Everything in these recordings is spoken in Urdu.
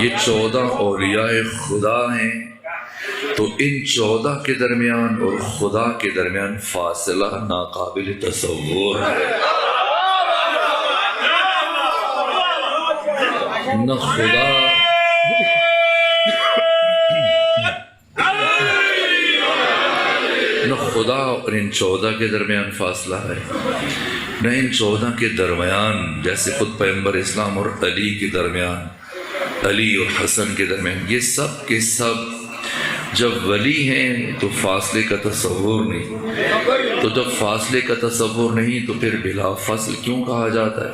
یہ 14 اولیاء خدا ہیں، تو ان 14 کے درمیان اور خدا کے درمیان فاصلہ ناقابل تصور ہے۔ نہ خدا اور ان 14 کے درمیان فاصلہ ہے، نہ ان 14 کے درمیان جیسے خود پیغمبر اسلام اور علی کے درمیان، علی اور حسن کے درمیان، یہ سب کے سب جب ولی ہیں تو فاصلے کا تصور نہیں، تو جب فاصلے کا تصور نہیں تو پھر بلا فصل کیوں کہا جاتا ہے؟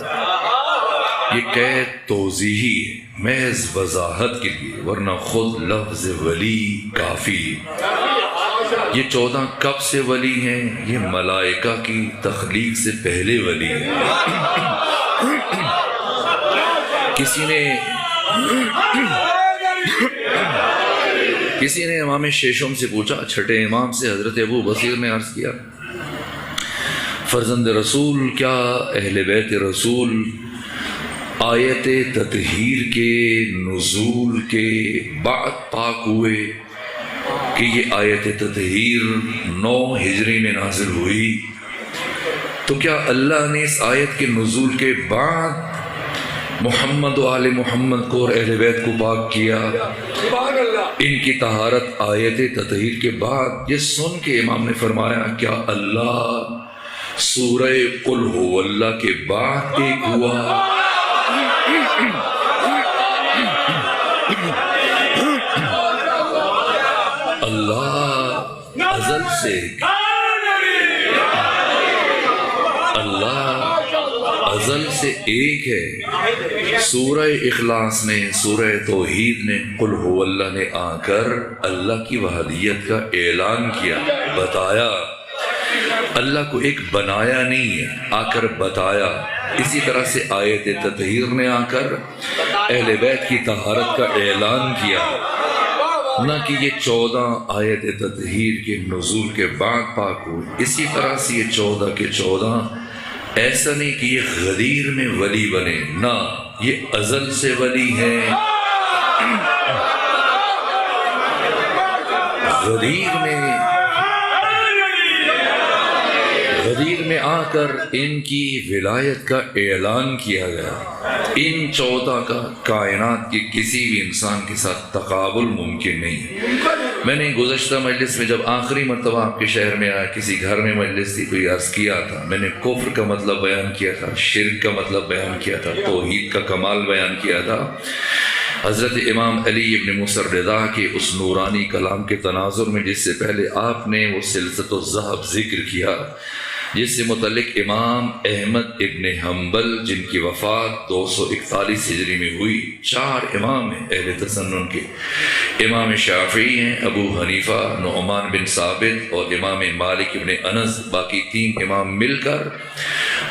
یہ قید توضیحی ہے، محض وضاحت کے لیے، ورنہ خود لفظ ولی کافی ہے۔ یہ 14 کب سے ولی ہیں؟ یہ ملائکہ کی تخلیق سے پہلے ولی ہیں۔ کسی نے امام شیشم سے پوچھا، چھٹے امام سے، حضرت ابو بصیر نے عرض کیا، فرزند رسول، کیا اہل بیت رسول آیت تطہیر کے نزول کے بعد پاک ہوئے کہ یہ آیت تطہیر 9 ہجری میں نازل ہوئی؟ تو کیا اللہ نے اس آیت کے نزول کے بعد محمد و آل محمد کو اور اہل بیت کو پاک کیا؟ ان کی طہارت آیت تطہیر کے بعد؟ یہ سن کے امام نے فرمایا، کیا اللہ سورہ قل ہو اللہ کے بعد ایک ہوا؟ اللہ ازل سے ایک ہے۔ سورہ اخلاص نے، سورہ توحید نے، قل ہو اللہ نے آ کر اللہ کی وحدیت کا اعلان کیا، بتایا۔ اللہ کو ایک بنایا نہیں ہے، آ کر بتایا۔ اسی طرح سے آیت تطہیر نے آ کر اہل بیت کی طہارت کا اعلان کیا، نہ کہ یہ 14 آیت تطہیر کے نزول کے بعد پاک ہوئے۔ اسی طرح سے یہ 14 کے 14 ایسا نہیں کہ یہ غدیر میں ولی بنے، نہ، یہ ازل سے ولی ہیں۔ غدیر میں آ کر ان کی ولایت کا اعلان کیا گیا۔ ان 14 کا کائنات کے کسی بھی انسان کے ساتھ تقابل ممکن نہیں۔ میں نے گزشتہ مجلس میں جب آخری مرتبہ آپ کے شہر میں آیا، کسی گھر میں مجلس تھی، کوئی عرض کیا تھا، میں نے کفر کا مطلب بیان کیا تھا، شرک کا مطلب بیان کیا تھا، توحید کا کمال بیان کیا تھا۔ حضرت امام علی ابن موسیٰ الرضا کے اس نورانی کلام کے تناظر میں جس سے پہلے آپ نے وہ سلسلۃ الذہب ذکر کیا، جس سے متعلق امام احمد ابن حنبل جن کی وفات 241 ہجری میں ہوئی، 4 امام ہیں اہل تسنن کے، امام شافعی ہیں، ابو حنیفہ، نعمان بن ثابت اور امام مالک ابن انس، باقی 3 امام مل کر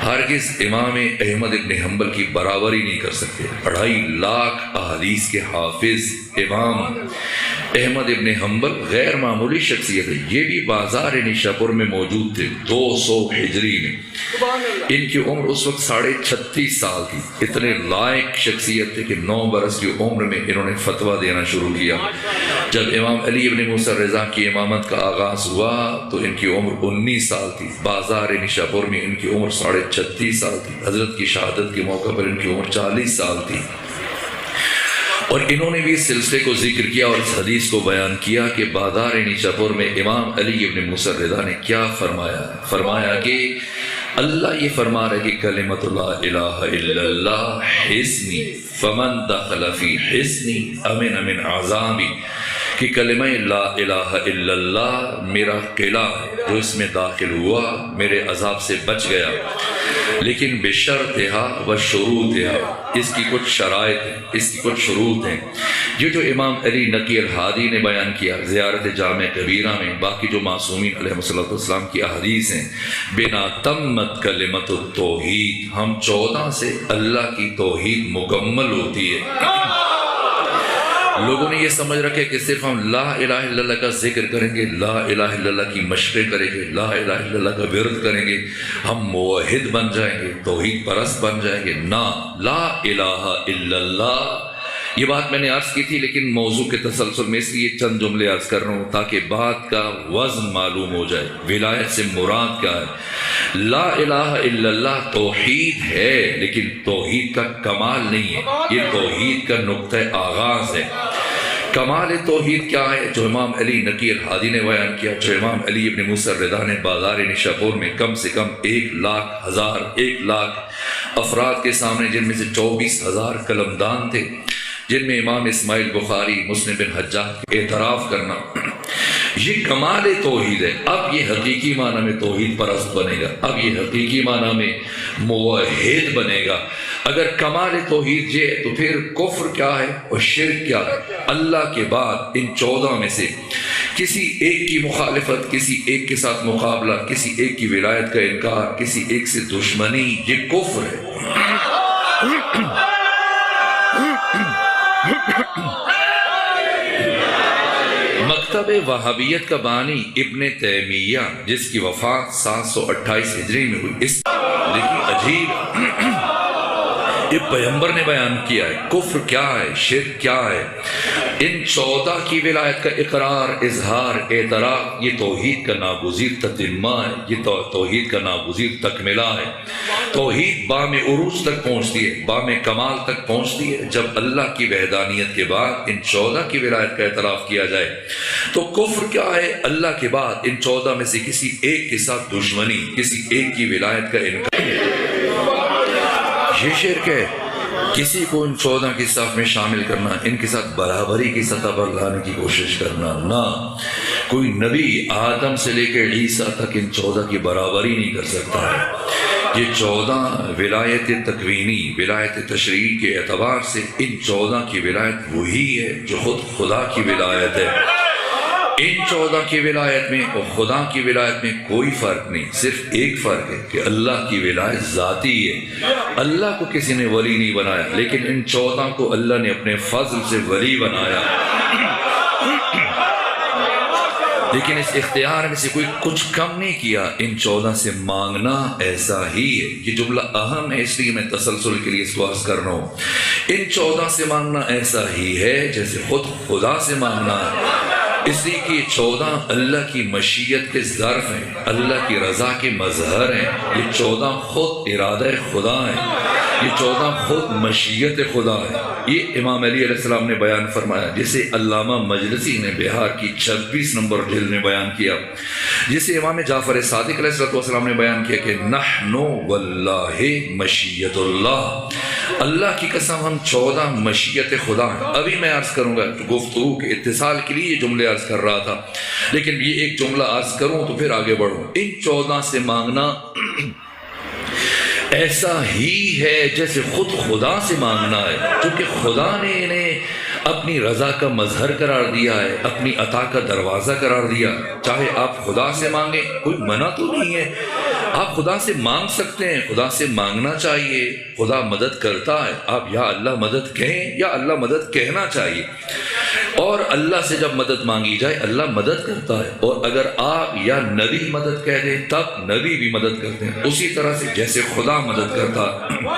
ہرگز امام احمد ابن حنبل کی برابری نہیں کر سکتے۔ 2.5 لاکھ احادیث کے حافظ امام احمد ابن حنبل غیر معمولی شخصیت ہے۔ یہ بھی بازار نیشاپور میں موجود تھے 200 ہجری میں۔ ان کی عمر اس وقت 36.5 سال تھی۔ اتنے لائق شخصیت تھے کہ 9 برس کی عمر میں انہوں نے فتویٰ دینا شروع کیا۔ جب امام علی ابن موسیٰ الرضا کی امامت کا آغاز ہوا تو ان کی عمر 19 سال تھی۔ بازار نیشاپور میں ان کی عمر 36.5 سال تھی۔ حضرت کی شہادت کے موقع پر ان کی عمر 40 سال تھی، اور انہوں نے بھی اس سلسلے کو ذکر کیا اور اس حدیث کو بیان کیا کہ بازار نیشاپور میں امام علی ابن موسیٰ الرضا نے کیا فرمایا کہ اللہ یہ فرما رہا ہے کہ کلمۃ لا الہ الا اللہ حصنی فمن دخل فی حصنی امن من عذابی، کہ کلمہ لا الہ الا اللہ میرا قلعہ ہے، جو اس میں داخل ہوا میرے عذاب سے بچ گیا، لیکن بشرطہا و شروطہا، اس کی کچھ شرائط ہیں، اس کی کچھ شروط ہیں۔ یہ جو امام علی نقی الہادی نے بیان کیا زیارت جامع کبیرہ میں، باقی جو معصومین علیہ السلام کی احادیث ہیں، بنا تمت کلمت التوحید، ہم 14 سے اللہ کی توحید مکمل ہوتی ہے۔ لوگوں نے یہ سمجھ رکھا کہ صرف ہم لا الہ الا اللہ کا ذکر کریں گے، لا الہ الا اللہ کی مشقیں کریں گے، لا الہ الا اللہ کا ورد کریں گے، ہم موحد بن جائیں گے، توحید پرست بن جائیں گے۔ نہ، لا الہ الا اللہ یہ بات میں نے عرض کی تھی لیکن موضوع کے تسلسل میں اس لیے چند جملے عرض کر رہا ہوں تاکہ بات کا وزن معلوم ہو جائے۔ ولایت سے مراد کیا ہے؟ لا الہ الا اللہ توحید ہے لیکن توحید کا کمال نہیں ہے، یہ توحید کا نقطہ آغاز ہے۔ کمال توحید کیا ہے؟ جو امام علی نقی الحادی نے بیان کیا، جو امام علی ابن موسیٰ الرضا نے بازار نشاپور میں کم سے کم 1 لاکھ افراد کے سامنے، جن میں سے 24,000 قلمدان تھے، جن میں امام اسماعیل بخاری، مسلم بن حجاج اعتراف کرنا، یہ کمال توحید ہے۔ اب یہ حقیقی معنی میں توحید پرست بنے گا، اب یہ حقیقی معنی میں موحد بنے گا۔ اگر کمال توحید یہ ہے تو پھر کفر کیا ہے اور شرک کیا ہے؟ اللہ کے بعد ان 14 میں سے کسی ایک کی مخالفت، کسی ایک کے ساتھ مقابلہ، کسی ایک کی ولایت کا انکار، کسی ایک سے دشمنی، یہ کفر ہے۔ مکتب وہابیت کا بانی ابن تیمیہ، جس کی وفات 728 ہجری میں ہوئی، اس لیکن عجیب یہ پیغمبر نے بیان کیا ہے کفر کیا ہے، شرک کیا ہے۔ ان 14 کی ولایت کا اقرار، اظہار، اعتراف، یہ توحید کا ناگزیر تتمہ ہے، یہ توحید کا ناگزیر تکملہ ہے۔ توحید بام عروج تک پہنچتی ہے، بام کمال تک پہنچتی ہے جب اللہ کی وحدانیت کے بعد ان 14 کی ولایت کا اعتراف کیا جائے۔ تو کفر کیا ہے؟ اللہ کے بعد ان 14 میں سے کسی ایک کے ساتھ دشمنی، کسی ایک کی ولایت کا انکار، یہ شرک ہے۔ کسی کو ان 14 کی صف میں شامل کرنا، ان کے ساتھ برابری کی سطح پر لانے کی کوشش کرنا، نہ کوئی نبی آدم سے لے کر عیسیٰ تک ان 14 کی برابری نہیں کر سکتا ہے۔ یہ 14 ولایت تکوینی، ولایت تشریعی کے اعتبار سے ان 14 کی ولایت وہی ہے جو خود خدا کی ولایت ہے۔ ان 14 کی ولایت میں اور خدا کی ولایت میں کوئی فرق نہیں، صرف ایک فرق ہے کہ اللہ کی ولایت ذاتی ہے، اللہ کو کسی نے ولی نہیں بنایا، لیکن ان 14 کو اللہ نے اپنے فضل سے ولی بنایا۔ لیکن اس اختیار میں سے کوئی کچھ کم نہیں کیا، ان 14 سے مانگنا ایسا ہی ہے۔ یہ جملہ اہم ہے اس لیے میں تسلسل کے لیے اس کو عرض کر رہا ہوں۔ ان 14 سے مانگنا ایسا ہی ہے جیسے خود خدا سے مانگنا ہے، اس لیے کہ یہ 14 اللہ کی مشیت کے ظرف ہیں، اللہ کی رضا کے مظہر ہیں۔ یہ 14 خود ارادہ خدا ہیں، یہ 14 خود مشیت خدا ہے۔ یہ امام علی علیہ السلام نے بیان فرمایا، جسے علامہ مجلسی نے بہار کی 26 نمبر جلد میں بیان کیا، جسے امام جعفر صادق علیہ السلام نے بیان کیا کہ نحن واللہ مشیت اللہ، اللہ کی قسم ہم 14 مشیت خدا ہیں۔ ابھی میں عرض کروں گا، گفتگو کے اتصال کے لیے یہ جملے عرض کر رہا تھا، لیکن یہ ایک جملہ عرض کروں تو پھر آگے بڑھوں۔ ان 14 سے مانگنا ایسا ہی ہے جیسے خود خدا سے مانگنا ہے، کیونکہ خدا نے انہیں اپنی رضا کا مظہر قرار دیا ہے، اپنی عطا کا دروازہ قرار دیا۔ چاہے آپ خدا سے مانگیں، کوئی منع تو نہیں ہے، آپ خدا سے مانگ سکتے ہیں، خدا سے مانگنا چاہیے، خدا مدد کرتا ہے۔ آپ یا اللہ مدد کہیں یا اللہ مدد کہنا چاہیے، اور اللہ سے جب مدد مانگی جائے اللہ مدد کرتا ہے۔ اور اگر آپ یا نبی مدد کہہ دیں تب نبی بھی مدد کرتے ہیں، اسی طرح سے جیسے خدا مدد کرتا ہے۔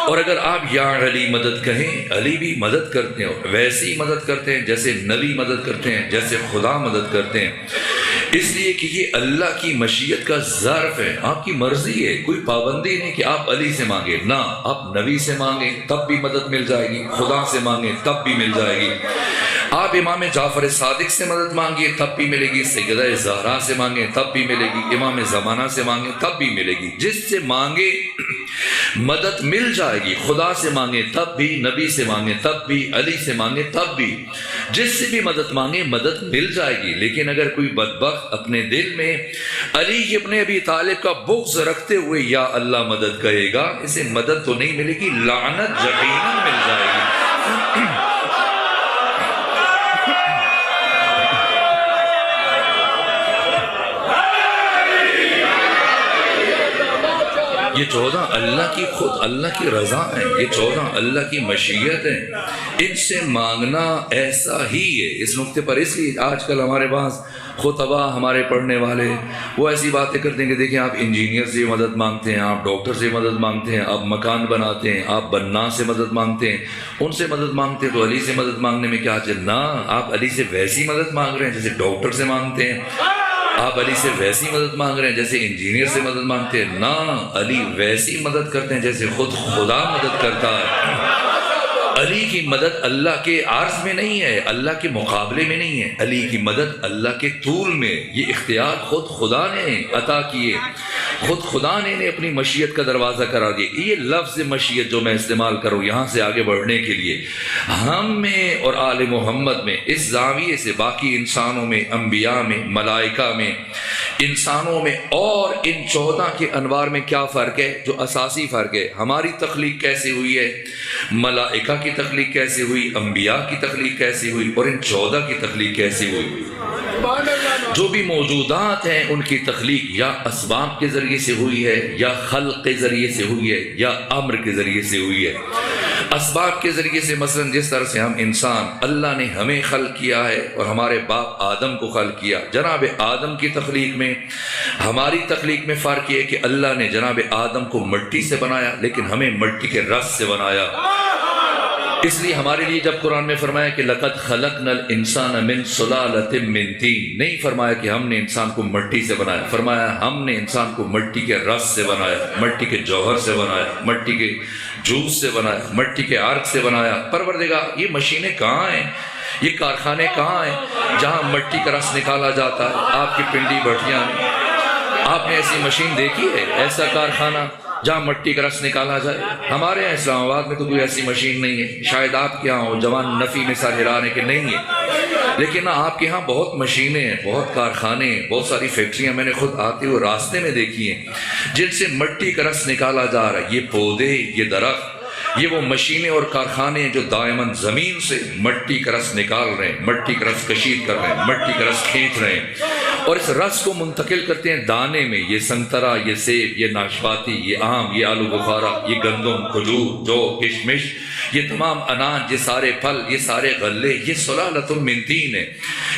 اور اگر آپ یا علی مدد کہیں، علی بھی مدد کرتے ہیں، اور ویسی مدد کرتے ہیں جیسے نبی مدد کرتے ہیں، جیسے خدا مدد کرتے ہیں، اس لیے کہ یہ اللہ کی مشیت کا ظرف ہے، آپ کی مرضی ہے، کوئی پابندی نہیں کہ آپ علی سے مانگیں، نہ آپ نبی سے مانگیں تب بھی مدد مل جائے گی، خدا سے مانگیں تب بھی مل جائے گی۔ آپ امام جعفر صادق سے مدد مانگیں تب بھی ملے گی، سیدہ زہرا سے مانگیں تب بھی ملے گی، امام زمانہ سے مانگیں تب بھی ملے گی، جس سے مانگے مدد مل جائے گی۔ خدا سے مانگیں تب بھی، نبی سے مانگیں تب بھی، علی سے مانگیں تب بھی، جس سے بھی مدد مانگیں مدد مل جائے گی۔ لیکن اگر کوئی بدبخت اپنے دل میں علی ابن ابی طالب کا بغض رکھتے ہوئے یا اللہ مدد کہے گا، اسے مدد تو نہیں ملے گی، لعنت یقیناً مل جائے گی۔ یہ 14 اللہ کی خود اللہ کی رضا ہے، یہ 14 اللہ کی مشیت ہے، ان سے مانگنا ایسا ہی ہے۔ اس نقطے پر اس لیے آج کل ہمارے پاس خطبہ ہمارے پڑھنے والے وہ ایسی باتیں کرتے ہیں کہ دیکھیں آپ انجینئر سے مدد مانگتے ہیں، آپ ڈاکٹر سے مدد مانگتے ہیں، آپ مکان بناتے ہیں، آپ بننا سے مدد مانگتے ہیں، ان سے مدد مانگتے ہیں تو علی سے مدد مانگنے میں کیا چل؟ نہ، آپ علی سے ویسی مدد مانگ رہے ہیں جیسے ڈاکٹر سے مانگتے ہیں، آپ علی سے ویسی مدد مانگ رہے ہیں جیسے انجینئر سے مدد مانگتے ہیں۔ نہ، علی ویسی مدد کرتے ہیں جیسے خود خدا مدد کرتا ہے۔ علی کی مدد اللہ کے عرض میں نہیں ہے، اللہ کے مقابلے میں نہیں ہے، علی کی مدد اللہ کے طول میں۔ یہ اختیار خود خدا نے عطا کیے، خود خدا نے اپنی مشیت کا دروازہ قرار دیا۔ یہ لفظ مشیت جو میں استعمال کروں یہاں سے آگے بڑھنے کے لیے، ہم میں اور آل محمد میں اس زاویے سے باقی انسانوں میں، انبیاء میں، ملائکہ میں، انسانوں میں اور ان 14 کے انوار میں کیا فرق ہے؟ جو اساسی فرق ہے، ہماری تخلیق کیسے ہوئی ہے، ملائکہ کی تخلیق کیسے ہوئی، انبیاء کی تخلیق کیسے ہوئی، اور ان 14 کی تخلیق کیسے ہوئی۔ جو بھی موجودات ہیں ان کی تخلیق یا اسباب کے ذریعے سے ہوئی ہے، یا خلق کے ذریعے سے ہوئی ہے، یا امر کے ذریعے سے ہوئی ہے۔ اسباب کے ذریعے سے مثلا جس طرح سے ہم انسان، اللہ نے ہمیں خلق کیا ہے اور ہمارے باپ آدم کو خلق کیا۔ جناب آدم کی تخلیق میں ہماری تخلیق میں فرق یہ ہے کہ اللہ نے جناب آدم کو مٹی سے بنایا لیکن ہمیں مٹی کے رس سے بنایا۔ اس لیے ہمارے لیے جب قرآن میں فرمایا کہ لَقَدْ خَلَقْنَا الْإِنسَانَ مِنْ صُلَالَةٍ مِّن طِينٍ، نہیں فرمایا کہ ہم نے انسان کو مٹی سے بنایا، فرمایا ہم نے انسان کو مٹی کے رس سے بنایا، مٹی کے جوہر سے بنایا، مٹی کے جوس سے بنایا، مٹی کے عرق سے بنایا۔ پروردگار، یہ مشینیں کہاں ہیں، یہ کارخانے کہاں ہیں جہاں مٹی کا رس نکالا جاتا ہے؟ آپ کی پنڈی بھٹیاں میں آپ نے ایسی مشین دیکھی ہے، ایسا کارخانہ جہاں مٹی کا رس نکالا جائے؟ ہمارے یہاں اسلام آباد میں تو کوئی ایسی مشین نہیں ہے، شاید آپ کے یہاں ہو، جوان نفی میں سر ہلانے کے نہیں ہے، لیکن آپ کے ہاں بہت مشینیں ہیں، بہت کارخانے ہیں، بہت ساری فیکٹریاں میں نے خود آتے ہوئے راستے میں دیکھی ہیں جن سے مٹی کا رس نکالا جا رہا ہے۔ یہ پودے، یہ درخت، یہ وہ مشینیں اور کارخانے ہیں جو دائماً زمین سے مٹی کا رس نکال رہے ہیں، مٹی کا رس کشید کر رہے ہیں، مٹی کا رس کھینچ رہے ہیں اور اس رس کو منتقل کرتے ہیں دانے میں۔ یہ سنترا، یہ سیب، یہ ناشپاتی، یہ آم، یہ آلو بخارا، یہ گندم، کھجور، جو، کشمش، یہ تمام اناج، یہ سارے پھل، یہ سارے غلے، یہ صلالۃ من طین ہے۔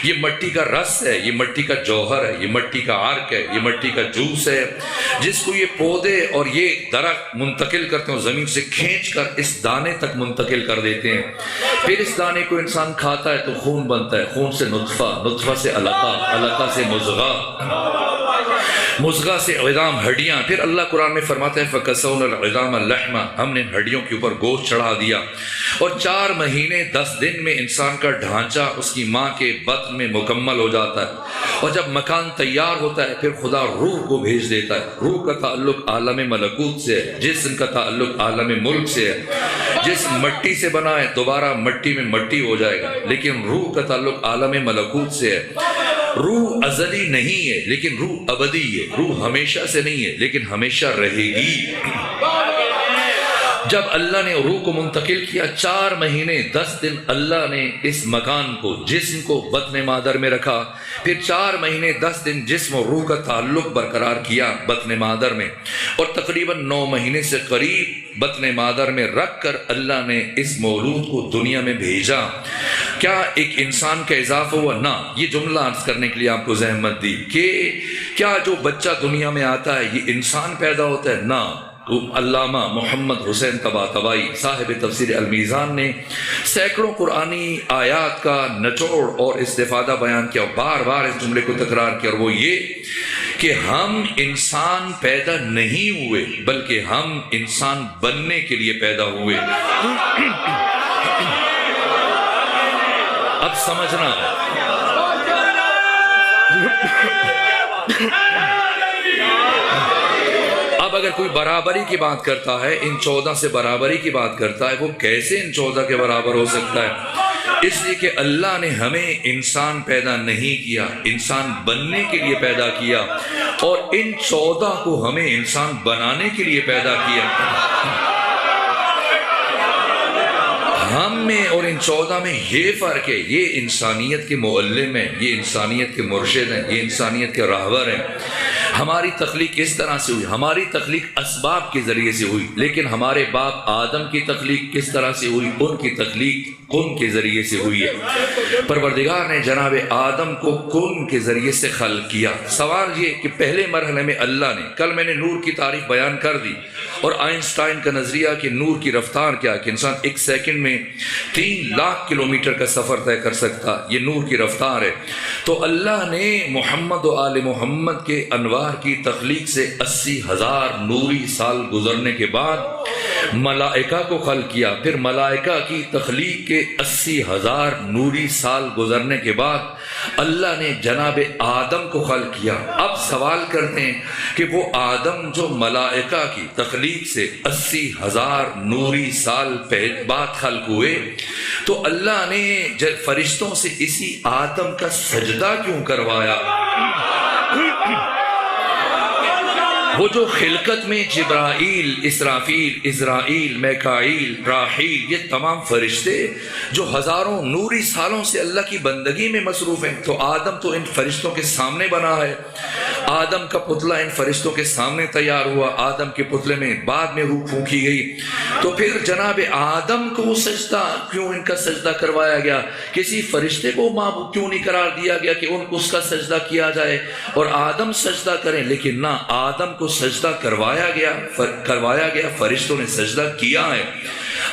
یہ مٹی کا رس ہے، یہ مٹی کا جوہر ہے، یہ مٹی کا عرق ہے، یہ مٹی کا جوس ہے جس کو یہ پودے اور یہ درخت منتقل کرتے ہیں، زمین سے کھینچ کر اس دانے تک منتقل کر دیتے ہیں۔ پھر اس دانے کو انسان کھاتا ہے تو خون بنتا ہے، خون سے نطفہ، نطفہ سے علقہ، علقہ سے مضغہ، مضغہ سے عظام، ہڈیاں۔ پھر اللہ قرآن میں فرماتا ہے فَكَسَوْنَا الْعِظَامَ لَحْمًا، ہم نے ہڈیوں کے اوپر گوشت چڑھا دیا، اور 4 مہینے 10 دن میں انسان کا ڈھانچہ اس کی ماں کے بطن میں مکمل ہو جاتا ہے، اور جب مکان تیار ہوتا ہے پھر خدا روح کو بھیج دیتا ہے۔ روح کا تعلق عالم ملکوت سے ہے، جسم کا تعلق عالم ملک سے ہے۔ جسم مٹی سے بنا ہے، دوبارہ مٹی میں مٹی ہو جائے گا، لیکن روح کا تعلق عالم ملکوت سے ہے۔ روح ازلی نہیں ہے لیکن روح ابدی ہے، روح ہمیشہ سے نہیں ہے لیکن ہمیشہ رہے گی۔ جب اللہ نے روح کو منتقل کیا 4 مہینے 10 دن اللہ نے اس مکان کو، جسم کو بطن مادر میں رکھا، پھر 4 مہینے 10 دن جسم اور روح کا تعلق برقرار کیا بطن مادر میں، اور تقریباً 9 مہینے سے قریب بطن مادر میں رکھ کر اللہ نے اس مولود کو دنیا میں بھیجا۔ کیا ایک انسان کا اضافہ ہوا؟ نہ۔ یہ جملہ عرض کرنے کے لیے آپ کو زحمت دی کہ کیا جو بچہ دنیا میں آتا ہے یہ انسان پیدا ہوتا ہے؟ نہ۔ علامہ محمد حسین طباطبائی صاحب تفسیر المیزان نے سینکڑوں قرآنی آیات کا نچوڑ اور استفادہ بیان کیا، بار بار اس جملے کو تکرار کیا، اور وہ یہ کہ ہم انسان پیدا نہیں ہوئے بلکہ ہم انسان بننے کے لیے پیدا ہوئے۔ اب سمجھنا، اب اگر کوئی برابری کی بات کرتا ہے، ان 14 سے برابری کی بات کرتا ہے، وہ کیسے ان 14 کے برابر ہو سکتا ہے؟ اس لیے کہ اللہ نے ہمیں انسان پیدا نہیں کیا، انسان بننے کے لیے پیدا کیا، اور ان 14 کو ہمیں انسان بنانے کے لیے پیدا کیا۔ ہم میں اور ان 14 میں یہ فرق ہے، یہ انسانیت کے معلم ہیں، یہ انسانیت کے مرشد ہیں، یہ انسانیت کے راہبر ہیں۔ ہماری تخلیق کس طرح سے ہوئی؟ ہماری تخلیق اسباب کے ذریعے سے ہوئی، لیکن ہمارے باپ آدم کی تخلیق کس طرح سے ہوئی؟ ان کی تخلیق کن کے ذریعے سے ہوئی ہے۔ پروردگار نے جناب آدم کو کن کے ذریعے سے خلق کیا۔ سوال یہ کہ پہلے مرحلے میں اللہ نے، کل میں نے نور کی تعریف بیان کر دی، اور آئنسٹائن کا نظریہ کہ نور کی رفتار کیا کہ انسان ایک سیکنڈ میں 3 لاکھ کلومیٹر کا سفر طے کر سکتا، یہ نور کی رفتار ہے۔ تو اللہ نے محمد و آل محمد کے انوار کی تخلیق سے 80,000 نوری سال گزرنے کے بعد ملائکہ کو خلق کیا، پھر ملائکہ کی تخلیق کے 80,000 نوری سال گزرنے کے بعد اللہ نے جناب آدم کو خلق کیا۔ اب سوال کرتے ہیں کہ وہ آدم جو ملائکہ کی تخلیق سے 80,000 نوری سال بعد خلق ہوئے، تو اللہ نے فرشتوں سے اسی آدم کا سجدہ کیوں کروایا؟ وہ جو خلقت میں جبرائیل، اسرافیل، عزرائیل، میکائیل، راحیل، یہ تمام فرشتے جو ہزاروں نوری سالوں سے اللہ کی بندگی میں مصروف ہیں، تو آدم تو ان فرشتوں کے سامنے بنا ہے، آدم کا پتلہ ان فرشتوں کے سامنے تیار ہوا، آدم کے پتلے میں بعد میں روح پھونکی گئی، تو پھر جناب آدم کو سجدہ کیوں ان کا سجدہ کروایا گیا؟ کسی فرشتے کو معبود کیوں نہیں قرار دیا گیا کہ اس کا سجدہ کیا جائے اور آدم سجدہ کریں؟ لیکن نہ، آدم کو سجدہ کروایا گیا، فرشتوں نے سجدہ کیا ہے۔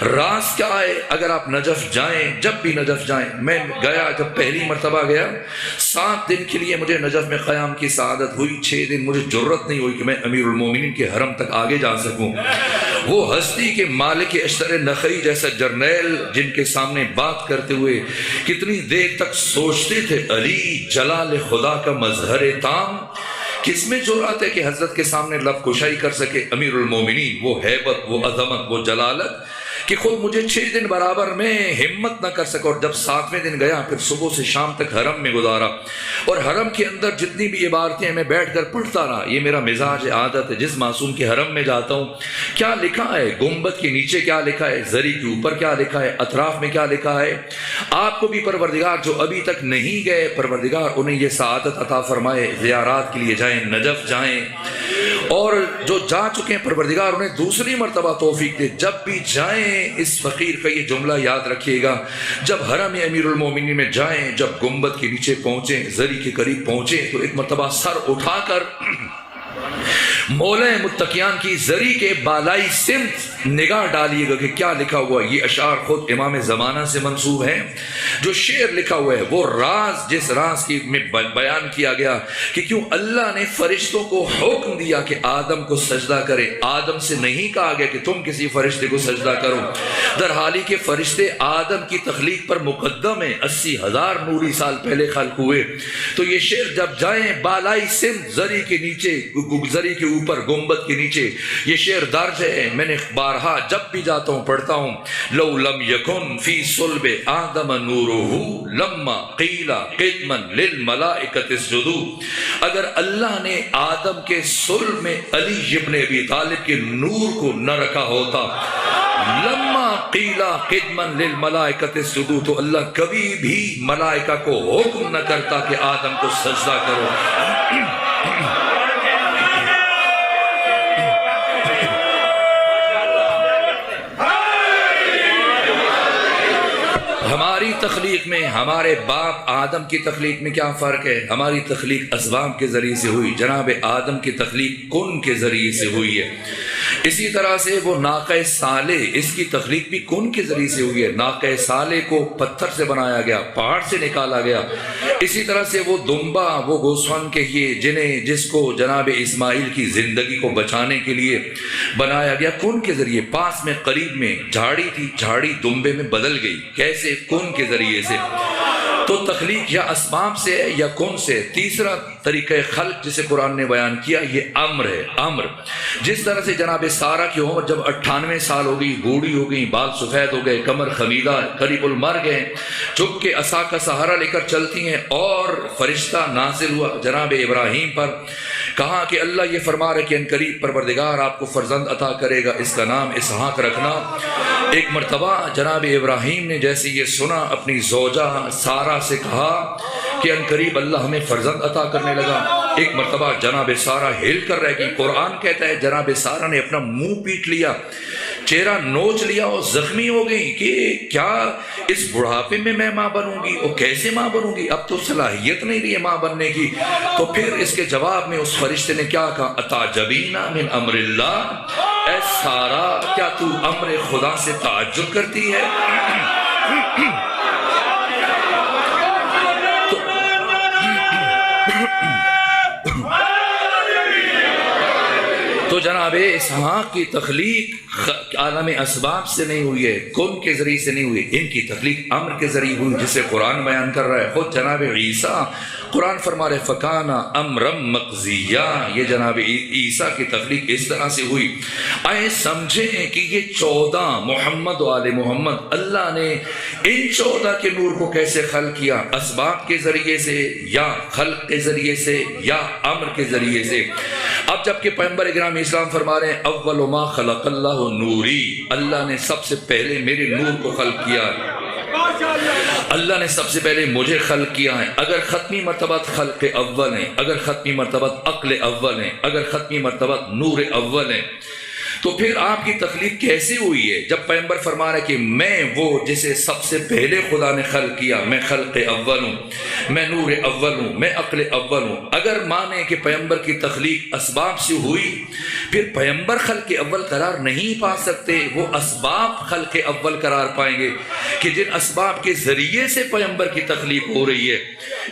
راز کیا ہے؟ اگر آپ نجف جائیں، جب بھی نجف جائیں، میں گیا جب پہلی مرتبہ گیا، 7 دن کے لیے مجھے نجف میں قیام کی سعادت ہوئی، 6 دن مجھے جرت نہیں ہوئی کہ میں امیر المومنین کے حرم تک آگے جا سکوں۔ وہ ہستی کے مالک اشتر نخعی جیسا جرنیل جن کے سامنے بات کرتے ہوئے کتنی دیر تک سوچتے تھے، علی جلال خدا کا مظہر تام، کس میں جرأت ہے کہ حضرت کے سامنے لب کشائی کر سکے؟ امیر المومنین، وہ ہیبت، وہ عظمت، وہ جلالت کہ خود مجھے 6 دن برابر میں ہمت نہ کر سکا، اور جب 7ویں دن گیا پھر صبح سے شام تک حرم میں گزارا، اور حرم کے اندر جتنی بھی عبارتیں میں بیٹھ کر پڑھتا رہا۔ یہ میرا مزاج عادت ہے، جس معصوم کے حرم میں جاتا ہوں کیا لکھا ہے، گنبد کے نیچے کیا لکھا ہے، زری کے اوپر کیا لکھا ہے، اطراف میں کیا لکھا ہے۔ آپ کو بھی پروردگار جو ابھی تک نہیں گئے، پروردگار انہیں یہ سعادت عطا فرمائے، زیارات کے لیے جائیں، نجف جائیں، اور جو جا چکے ہیں پروردگار انہیں دوسری مرتبہ توفیق دے، جب بھی جائیں اس فقیر کا یہ جملہ یاد رکھیے گا، جب حرم امیر المومنین میں جائیں، جب گنبد کے نیچے پہنچیں، زری کے قریب پہنچیں، تو ایک مرتبہ سر اٹھا کر مولا متقیان کی زری کے بالائی سمت نگاہ ڈالیے گا کہ کیا لکھا ہوا۔ یہ اشعار خود امام زمانہ سے منسوب ہیں۔ جو شعر لکھا ہوا ہے وہ راز، جس راز کی میں بیان کیا گیا کہ کیوں اللہ نے فرشتوں کو حکم دیا کہ آدم کو سجدہ کرے، آدم سے نہیں کہا گیا کہ تم کسی فرشتے کو سجدہ کرو، در حالی کہ فرشتے آدم کی تخلیق پر مقدم ہیں، 80,000 نوری سال پہلے خلق ہوئے۔ تو یہ شعر جب جائیں بالائی سمت، زری کے نیچے، زری کے اوپر، گنبد کے نیچے، یہ شعر درج ہے، میں نے بارہا جب بھی جاتا ہوں پڑھتا ہوں۔ لو لم یکن فی صلب آدم نورہ لما قیل قدما للملائکۃ اسجدوا، اگر اللہ نے آدم کے صلب میں علی ابن ابی طالب کے نور کو نہ رکھا ہوتا، لما قیل قدما للملائکۃ اسجدوا، تو اللہ کبھی بھی ملائکہ کو حکم نہ کرتا کہ آدم کو سجدہ کرو۔ ہماری تخلیق میں ہمارے باپ آدم کی تخلیق میں کیا فرق ہے؟ ہماری تخلیق اسباب کے ذریعے سے ہوئی، جناب آدم کی تخلیق کن کے ذریعے سے ہوئی ہے۔ اسی طرح سے وہ ناقہ صالح، اس کی تخلیق بھی کن کے ذریعے سے ہوئی ہے۔ ناقہ صالح کو پتھر سے بنایا گیا، پہاڑ سے نکالا گیا۔ اسی طرح سے وہ دمبا، وہ گوسفند کہیے جس کو جناب اسماعیل کی زندگی کو بچانے کے لیے بنایا گیا، کن کے ذریعے۔ پاس میں قریب میں جھاڑی تھی، جھاڑی دمبے میں بدل گئی، کیسے؟ کن کے ذریعے سے۔ تو تخلیق یا اسباب سے ہے یا کن سے۔ تیسرا طریقہ خلق جسے قرآن نے بیان کیا، یہ امر ہے، امر۔ جس طرح سے جناب سارہ کی عمر جب 98 سال ہو گئی، بوڑھی ہو گئی، بال سفید ہو گئے، کمر خمیدہ، قریب المر گئے، چپ کے عصا کا سہارا لے کر چلتی ہیں، اور فرشتہ نازل ہوا جناب ابراہیم پر، کہا کہ اللہ یہ فرما رہے کہ ان قریب پروردگار آپ کو فرزند عطا کرے گا، اس کا نام اسحاق رکھنا۔ ایک مرتبہ جناب ابراہیم نے جیسے یہ سنا، اپنی زوجہ سارہ سے کہا کہ عنقریب اللہ ہمیں فرزند عطا کرنے لگا۔ ایک مرتبہ جناب سارہ ہل کر رہ گئی۔ قرآن کہتا ہے جناب سارہ نے اپنا منہ پیٹ لیا، چہرہ نوچ لیا اور زخمی ہو گئی کہ کیا اس بڑھاپے میں ماں بنوں گی، اور کیسے ماں بنوں گی، اب تو صلاحیت نہیں رہی ہے ماں بننے کی۔ تو پھر اس کے جواب میں اس فرشتے نے کیا کہا، اتعجبین من امر اللہ، اے سارہ کیا تو امر خدا سے تعجب کرتی ہے؟ تو جناب اسحاق کی تخلیق عالم اسباب سے نہیں ہوئی ہے، کن کے ذریعے سے نہیں ہوئی، ان کی تخلیق امر کے ذریعے ہوئی، جسے قرآن بیان کر رہا ہے۔ خود جناب عیسیٰ قرآن فرما رہے فکانا امرم مقضیہ، یہ جناب عیسیٰ کی تخلیق اس طرح سے ہوئی۔ آئے سمجھیں کہ یہ 14 محمد و آل محمد اللہ نے ان 14 کے نور کو کیسے خلق کیا، اسباب کے ذریعے سے یا خلق کے ذریعے سے یا امر کے ذریعے سے۔ اب جبکہ پیغمبر اکرام اسلام فرما رہے ہیں اول ما خلق اللہ نوری، اللہ نے سب سے پہلے میرے نور کو خلق کیا، اللہ نے سب سے پہلے مجھے خلق کیا ہے۔ اگر ختمی مرتبت خلق اول ہیں، اگر ختمی مرتبت عقل اول ہیں، اگر ختمی مرتبت نور اول ہیں، تو پھر آپ کی تخلیق کیسے ہوئی ہے؟ جب پیغمبر فرما رہے کہ میں وہ جسے سب سے پہلے خدا نے خلق کیا، میں خلق اول ہوں، میں نور اول ہوں، میں عقل اول ہوں۔ اگر مانے کہ پیغمبر کی تخلیق اسباب سے ہوئی، پھر پیغمبر خلق اول قرار نہیں پا سکتے، وہ اسباب خلق اول قرار پائیں گے کہ جن اسباب کے ذریعے سے پیغمبر کی تخلیق ہو رہی ہے۔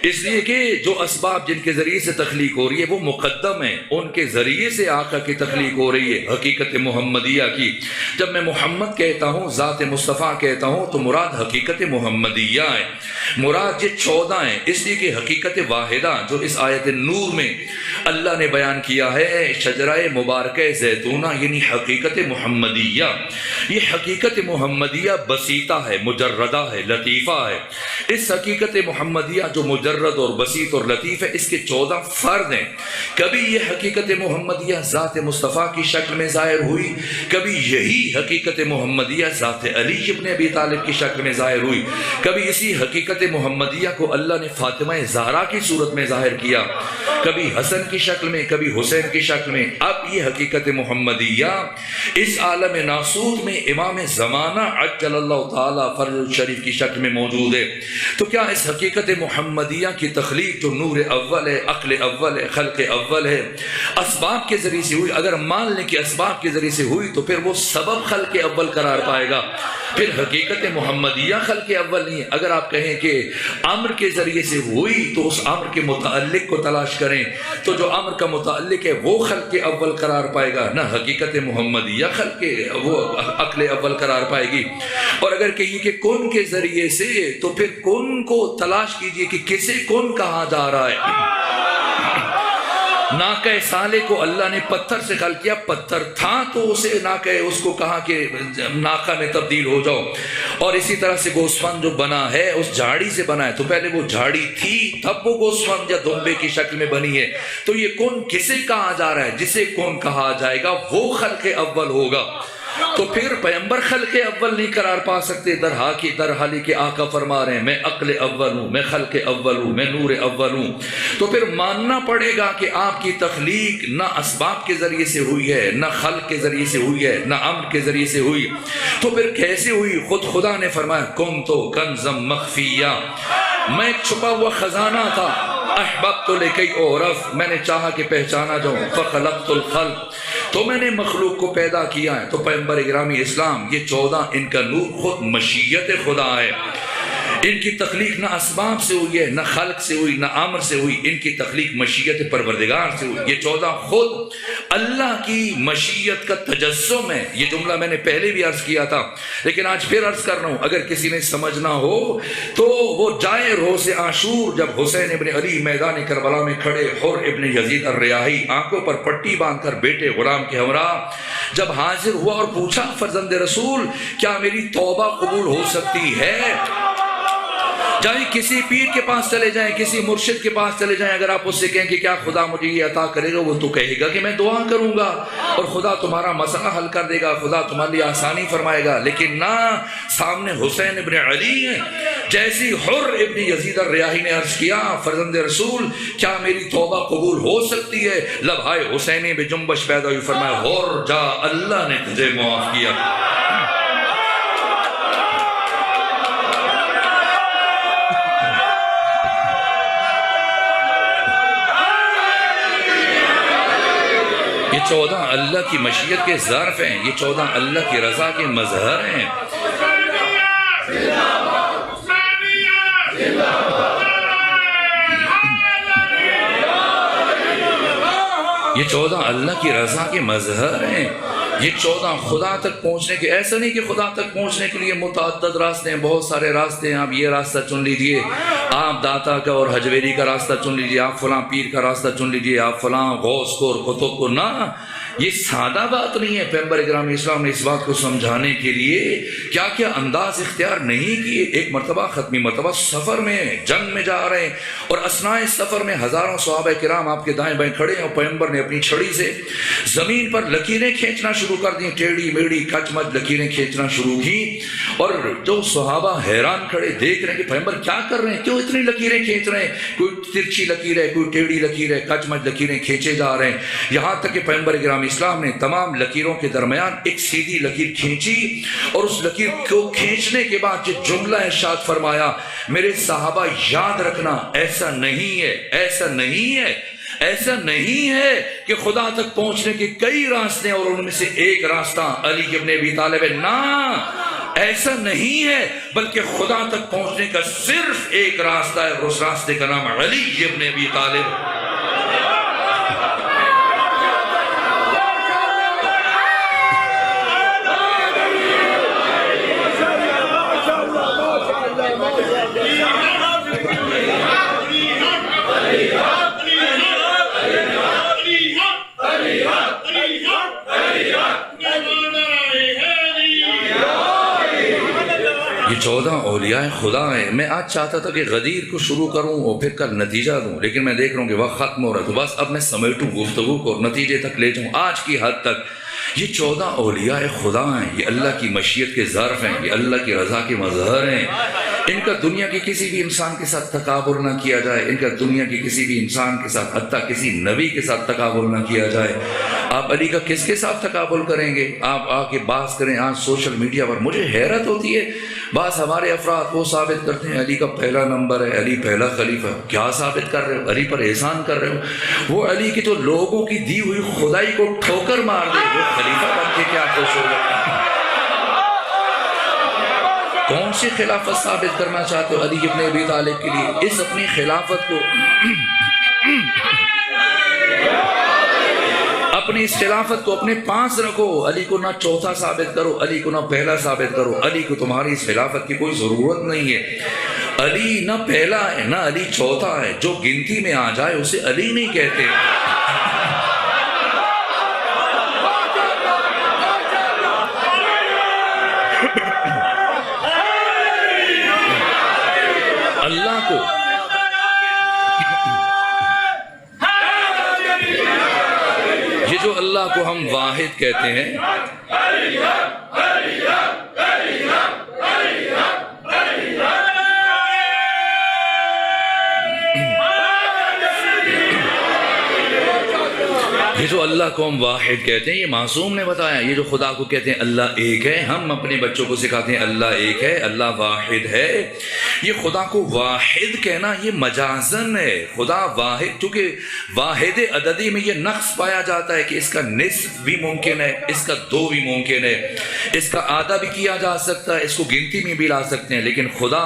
اس لیے کہ جو اسباب جن کے ذریعے سے تخلیق ہو رہی ہے وہ مقدم ہیں، ان کے ذریعے سے آقا کی تخلیق ہو رہی ہے، حقیقت محمدیہ کی۔ جب میں محمد کہتا ہوں، ذات مصطفیٰ کہتا ہوں، تو مراد حقیقت محمدیہ ہے، مراد یہ 14 ہیں، اس لیے کہ حقیقت واحدہ جو اس آیت نور میں اللہ نے بیان کیا ہے، شجرہ مبارکہ زیتونہ، یعنی حقیقت محمدیہ۔ یہ حقیقت محمدیہ بسیطہ ہے، مجردہ ہے، لطیفہ ہے۔ اس حقیقت محمدیہ جو مجرد اور بسیط اور لطیف ہے، اس کے 14 فرد ہیں۔ کبھی یہ حقیقت محمدیہ ذات مصطفیٰ کی شکل میں ظاہر ہوئی، کبھی یہی حقیقت محمدیہ ذات علی ابن ابی طالب کی شکل میں ظاہر ہوئی، کبھی اسی حقیقت محمدیہ کو اللہ نے فاطمہ زہرا کی صورت میں ظاہر کیا، کبھی حسن کی شکل میں، کبھی حسین کی شکل میں۔ اب یہ حقیقت محمدیہ اس عالم ناسوت میں امام زمانہ عجل اللہ تعالیٰ فرج شریف کی شکل میں موجود ہے۔ تو کیا اس حقیقت محمدیہ کی تخلیق جو نور اول ہے، عقل اول ہے، خلق اول ہے، اسباب کے ذریعے سے ہوئی؟ اگر مان لیں کہ اسباب کے ذریعے سے ہوئی تو پھر وہ سبب خلق اول قرار پائے گا، پھر حقیقت محمدیہ خلق اول نہیں ہے۔ اگر آپ کہیں کہ امر کے ذریعے سے ہوئی تو اس امر کے متعلق کو تلاش کریں، تو جو امر کا متعلق ہے وہ خلق اول قرار پائے گا، نہ حقیقت محمدیہ خلق وہ عقل اول قرار پائے گی۔ اور اگر کہیں کہ کن کے ذریعے سے، تو پھر کن کو تلاش کیجئے کہ کسے کن کہا جا رہا ہے۔ ناقہ صالح کو اللہ نے پتھر سے خلق کیا، پتھر تھا تو اسے ناقہ اس کو کہا کہ ناقہ میں تبدیل ہو جاؤ۔ اور اسی طرح سے گوسفند جو بنا ہے اس جھاڑی سے بنا ہے، تو پہلے وہ جھاڑی تھی تب وہ گوسفند یا دمبے کی شکل میں بنی ہے۔ تو یہ کون کسے کہا جا رہا ہے؟ جسے کون کہا جائے گا وہ خلق اول ہوگا۔ تو پھر پیغمبر خلق اول نہیں قرار پا سکتے، درحالی کے آقا فرما رہے ہیں میں عقل اول ہوں، میں خلق اول ہوں، میں نور اول ہوں۔ تو پھر ماننا پڑے گا کہ آپ کی تخلیق نہ اسباب کے ذریعے سے ہوئی ہے، نہ خلق کے ذریعے سے ہوئی ہے، نہ امر کے ذریعے سے ہوئی۔ تو پھر کیسے ہوئی؟ خود خدا نے فرمایا کنتو کنزم مخفیہ، میں ایک چھپا ہوا خزانہ تھا، احببت لکی اعرف، میں نے چاہا کہ پہچانا جاؤں، فخلقت الخلق، تو میں نے مخلوق کو پیدا کیا ہے۔ تو پیغمبر اکرامی اسلام یہ 14 ان کا نور خود مشیت خدا ہے، ان کی تخلیق نہ اسباب سے ہوئی ہے، نہ خلق سے ہوئی، نہ امر سے ہوئی، ان کی تخلیق مشیت پروردگار سے ہوئی۔ یہ 14 خود اللہ کی مشیت کا تجسم ہے۔ یہ جملہ میں نے پہلے بھی عرض کیا تھا، لیکن آج پھر عرض کر رہا ہوں، اگر کسی نے سمجھنا ہو تو وہ جائے روز عاشور، جب حسین ابن علی میدان کربلا میں کھڑے، حر ابن یزید الریاحی آنکھوں پر پٹی باندھ کر بیٹے غلام کے ہمراہ جب حاضر ہوا اور پوچھا فرزند رسول کیا میری توبہ قبول ہو سکتی ہے؟ چاہے کسی پیر کے پاس چلے جائیں، کسی مرشد کے پاس چلے جائیں، اگر آپ اس سے کہیں کہ کیا خدا مجھے یہ عطا کرے گا، وہ تو کہے گا کہ میں دعا کروں گا اور خدا تمہارا مسئلہ حل کر دے گا، خدا تمہارے لیے آسانی فرمائے گا. لیکن نہ، سامنے حسین ابن علی ہیں. جیسی حر ابن یزید الریاحی نے عرض کیا، فرزند رسول کیا میری توبہ قبول ہو سکتی ہے؟ لبھائے حسینی میں جنبش پیدا ہوئی. فرمایا حر جا، اللہ نے تجھے معاف کیا. یہ 14 اللہ کی مشیت کے ظرف ہیں، یہ 14 اللہ کی رضا کے مظہر ہیں. یہ 14 اللہ کی رضا کے مظہر ہیں. یہ 14 خدا تک پہنچنے کے، ایسا نہیں کہ خدا تک پہنچنے کے لیے متعدد راستے ہیں، بہت سارے راستے ہیں. آپ یہ راستہ چن لیجئے، آپ داتا کا اور حجویری کا راستہ چن لیجئے، آپ فلاں پیر کا راستہ چن لیجئے، آپ فلاں غوث کو اور قطب کو. نہ، یہ سادہ بات نہیں ہے. پیغمبر اکرام اسلام نے اس بات کو سمجھانے کے لیے کیا کیا انداز اختیار نہیں کیے. ایک مرتبہ ختمی مرتبہ سفر میں، جنگ میں جا رہے ہیں، اور اثناء سفر میں ہزاروں صحابہ کرام آپ کے دائیں بائیں کھڑے ہیں، اور پیغمبر نے اپنی چھڑی سے زمین پر لکیریں کھینچنا شروع کر دی، ٹیڑھی میڑھی کچ مچ لکیریں کھینچنا شروع کی. اور جو صحابہ حیران کھڑے دیکھ رہے ہیں کہ پیغمبر کیا کر رہے ہیں، کیوں اتنی لکیریں کھینچ رہے ہیں؟ کوئی ترچھی لکیر ہے، کوئی ٹیڑھی لکیر ہے، کچ مچ لکیریں کھینچے جا رہے ہیں. یہاں تک کہ پیغمبر اکرام اسلام نے تمام لکیروں کے درمیان ایک سیدھی لکیر کھینچی، اور اس لکیر کو کھینچنے کے بعد یہ جملہ ارشاد فرمایا، میرے صحابہ یاد رکھنا، ایسا نہیں ہے، ایسا نہیں ہے، ایسا نہیں ہے کہ خدا تک پہنچنے کے کئی راستے ہیں اور ان میں سے ایک راستہ علی ابن ابی طالب ہے. نہ، ایسا نہیں ہے، بلکہ خدا تک پہنچنے کا صرف ایک راستہ ہے، اور اس راستے کا نام علی ابن ابی طالب. یہ 14 اولیاء خدا ہیں. میں آج چاہتا تھا کہ غدیر کو شروع کروں اور پھر کل نتیجہ دوں، لیکن میں دیکھ رہا ہوں کہ وقت ختم ہو رہا ہے، تو بس اب میں سمیٹوں گفتگو کو اور نتیجے تک لے جاؤں آج کی حد تک. یہ 14 اولیاء خدا ہیں، یہ اللہ کی مشیت کے ظرف ہیں، یہ اللہ کی رضا کے مظہر ہیں. ان کا دنیا کے کسی بھی انسان کے ساتھ تقابل نہ کیا جائے، ان کا دنیا کے کسی بھی انسان کے ساتھ، حتیٰ کسی نبی کے ساتھ تقابل نہ کیا جائے. آپ علی کا کس کے ساتھ تقابل کریں گے؟ آپ آ کے بات کریں آج سوشل میڈیا پر. مجھے حیرت ہوتی ہے، بعض ہمارے افراد وہ ثابت کرتے ہیں علی کا پہلا نمبر ہے، علی پہلا خلیفہ. کیا ثابت کر رہے ہو؟ علی پر احسان کر رہے ہو. وہ علی کی جو لوگوں کی دی ہوئی خدائی کو ٹھوکر مار دے، وہ خلیفہ بن کے کیا خوش ہوگا؟ کون سی خلافت ثابت کرنا چاہتے ہو علی ابن ابی طالب کے لیے؟ اس اپنی خلافت کو، اپنی اس خلافت کو اپنے پاس رکھو. علی کو نہ چوتھا ثابت کرو، علی کو نہ پہلا ثابت کرو. علی کو تمہاری اس خلافت کی کوئی ضرورت نہیں ہے. علی نہ پہلا ہے نہ علی چوتھا ہے. جو گنتی میں آ جائے اسے علی نہیں کہتے. اللہ کو یہ جو اللہ کو ہم واحد کہتے ہیں، یہ جو اللہ کو ہم واحد کہتے ہیں، یہ معصوم نے بتایا. یہ جو خدا کو کہتے ہیں اللہ ایک ہے، ہم اپنے بچوں کو سکھاتے ہیں اللہ ایک ہے، اللہ واحد ہے. یہ خدا کو واحد کہنا یہ مجازن ہے. خدا واحد، کیونکہ واحد عددی میں یہ نقص پایا جاتا ہے کہ اس کا نصف بھی ممکن ہے، اس کا 2 بھی ممکن ہے، اس کا آدھا بھی کیا جا سکتا ہے، اس کو گنتی میں بھی لا سکتے ہیں. لیکن خدا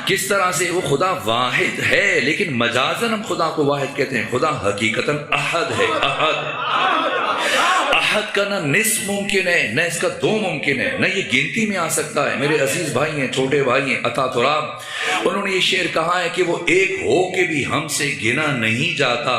کس طرح سے؟ وہ خدا واحد ہے، لیکن مجازن ہم خدا کو واحد کہتے ہیں. خدا حقیقتاً احد ہے. احد کا نہ نصف ممکن ہے، نہ اس کا 2 ممکن ہے، نہ یہ گنتی میں آ سکتا ہے. میرے عزیز بھائی ہیں، چھوٹے بھائی ہیں، عطا تراب، انہوں نے یہ شعر کہا ہے کہ وہ ایک ہو کے بھی ہم سے گنا نہیں جاتا،